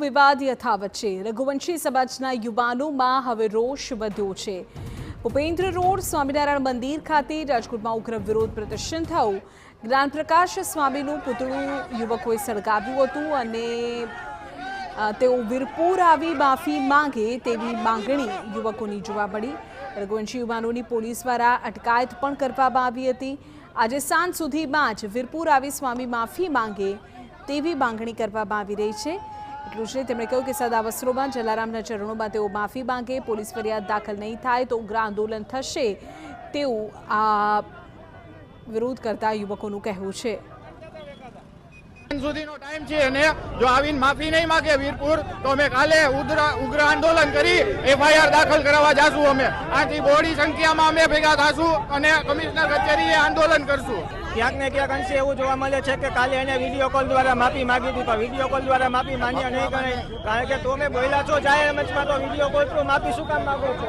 વિવાદ યથાવત છે। રઘુવંશી સમાજના યુવાનોમાં હવે રોષ વધ્યો છે। ભૂપેન્દ્ર રોડ સ્વામિનારાયણ મંદિર ખાતે રાજકોટમાં ઉગ્ર વિરોધ પ્રદર્શન થયું। જ્ઞાનપ્રકાશ સ્વામીનું પુતળું યુવકોએ સળગાવ્યું હતું અને તેઓ વીરપુર આવી માફી માંગે તેવી માંગણી યુવકોની જોવા મળી। રઘુવંશી યુવાનોની પોલીસ દ્વારા અટકાયત પણ કરવામાં આવી હતી। આજે સાંજ સુધીમાં જ વીરપુર આવી સ્વામી માફી માંગે તેવી માંગણી કરવામાં આવી રહી છે। એટલું જ નહીં, તેમણે કહ્યું કે સાદા વસ્ત્રોમાં જલારામના ચરણોમાં તેઓ માફી માંગે, પોલીસ ફરિયાદ દાખલ નહીં થાય તો ઉગ્ર આંદોલન થશે તેવું આ વિરોધ કરતા યુવકોનું કહેવું છે। સુધીનો ટાઈમ છે અને જો આવીને માફી નહીં માંગે વીરપુર તો અમે કાલે ઉગ્ર આંદોલન કરી એફઆઈઆર દાખલ કરાવવા જાશું। અમે આથી બહોળી સંખ્યામાં અમે ભેગા થાશું અને કમિશનર કચેરીએ આંદોલન કરશું। ક્યાંક ને ક્યાંક અંશે એવું જોવા મળે છે કે કાલે એને વિડીયો કોલ દ્વારા માફી માંગી હતી, તો વિડીયો કોલ દ્વારા માફી માન્ય નહીં કરે, કારણ કે તમે બોલ્યા છો જાહેર મંચમાં, તો વિડીયો કોલ પર માફી શું કામ માંગો છો?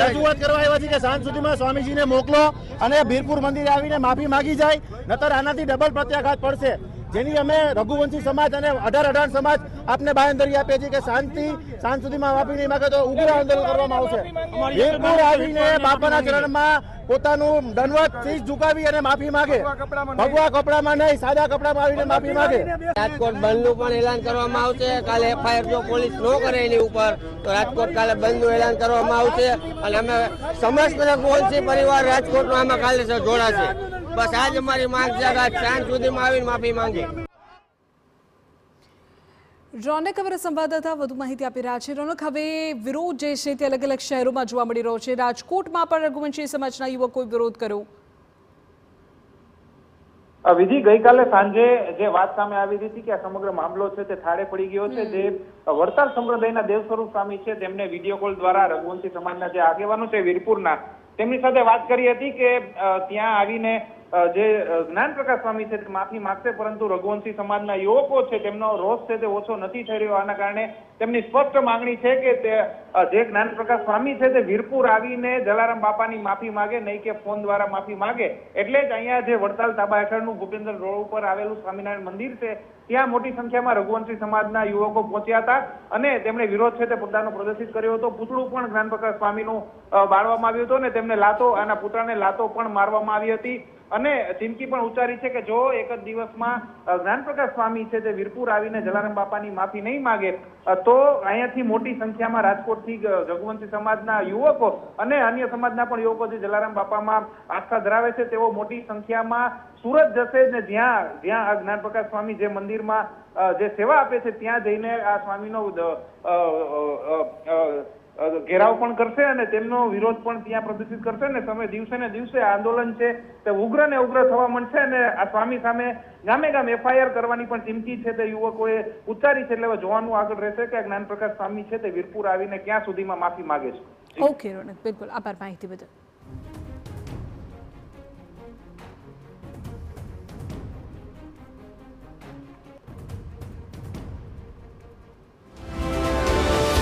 રજૂઆત કરવા આવ્યા છે કે સાંજ સુધીમાં સ્વામીજીને મોકલો અને વીરપુર મંદિરે આવીને માફી માંગી જાય, નતર આનાથી ડબલ પ્રત્યાઘાત પડશે। જેની અમે રઘુવંશી સમાજ અને 18 સમાજ આપને બાંયધરી આપીએ છીએ કે સાંજ સુધીમાં માફી નહીં માંગે તો ઉગ્ર આંદોલન કરવામાં આવશે। વીરપુર આવીને બાપાના ચરણમાં પોતાનું દંડવત શીશ ઝુકાવી અને માફી માંગે, ભગવા કપડામાં નહીં સાદા કપડામાં આવીને માફી માંગે। રાજકોટ બંધનું પણ એલાન કરવામાં આવશે। કાલે એફઆઈઆર જો પોલીસ ન કરે એની ઉપર તો રાજકોટ કાલે બંધનું એલાન કરવામાં આવશે અને અમે સમસ્ત રઘુવંશી પરિવાર રાજકોટમાં આમાં કાલે જોડાશે। બસ આજ અમારી માંગ છે કે સાંજ સુધીમાં આવીને માફી માંગે। રોનક અમારા સંવાદદાતા વધુ માહિતી આપી રહ્યા છે। રોનક, હવે વિરોધ જે છે તે અલગ અલગ શહેરોમાં જોવા મળી રહ્યો છે। રાજકોટમાં પણ રઘુવંશી સમાજના યુવકોએ વિરોધ કર્યો। વિધિ, ગઈકાલે સાંજે જે વાત સામે આવી હતી કે આ સમગ્ર મામલો છે તે થાળે પડી ગયો છે। જે વડતાલ સંપ્રદાયના દેવ સ્વરૂપ સ્વામી છે તેમને વિડીયો કોલ દ્વારા રઘુવંશી સમાજના જે આગેવાનો છે વીરપુરના, તેમની સાથે વાત કરી હતી કે ત્યાં આવીને જે જ્ઞાનપ્રકાશ સ્વામી છે તે માફી માંગશે, પરંતુ રઘુવંશી સમાજના યુવકો છે તેમનો રોષ છે તે ઓછો નથી થઈ રહ્યો। આના કારણે તેમની સ્પષ્ટ માંગણી છે કે તે જે જ્ઞાનપ્રકાશ સ્વામી છે તે વીરપુર આવીને જલારામ બાપાની માફી માંગે, નહીં કે ફોન દ્વારા માફી માંગે। એટલે જ અહીંયા જે વડતાલ તાબા હેઠળનું ભૂપેન્દ્ર રોડ ઉપર આવેલું સ્વામિનારાયણ મંદિર છે ત્યાં મોટી સંખ્યામાં રઘુવંશી સમાજના યુવકો પહોંચ્યા હતા અને તેમણે વિરોધ છે તે પોતાનો પ્રદર્શિત કર્યો હતો। પુતળું પણ જ્ઞાનપ્રકાશ સ્વામીનું બાળવામાં આવ્યું હતું અને તેમને આના પુતળાને લાતો પણ મારવામાં આવી હતી અને ચીમકી પણ ઉચ્ચારી છે કે જો એક જ દિવસમાં જ્ઞાનપ્રકાશ સ્વામી છે તે વીરપુર આવીને જલારામ બાપાની માફી નહીં માંગે તો અહીંયાથી મોટી સંખ્યામાં રાજકોટથી રઘુવંશી સમાજના યુવકો અને અન્ય સમાજના પણ યુવકો જે જલારામ બાપામાં આસ્થા ધરાવે છે તેઓ મોટી સંખ્યામાં સુરત જશે ને જ્યાં આ જ્ઞાનપ્રકાશ સ્વામી જે મંદિરમાં જે સેવા આપે છે ત્યાં જઈને આ સ્વામીનો ઘેરાવ પણ કરશે અને તેમનો વિરોધ પણ ત્યાં પ્રદર્શિત કરશે ને સમય દિવસે ને દિવસે આંદોલન છે તે ઉગ્ર ને ઉગ્ર થવા માંડશે અને આ સ્વામી સામે ગામે ગામ એફઆઈઆર કરવાની પણ ચીમકી છે તે યુવકોએ ઉચ્ચારી છે। એટલે હવે જોવાનું આગળ રહેશે કે જ્ઞાનપ્રકાશ સ્વામી છે તે વીરપુર આવીને ક્યાં સુધીમાં માફી માંગે છે। ઓકે રોનક, બિલકુલ આભાર માહિતી બદલ।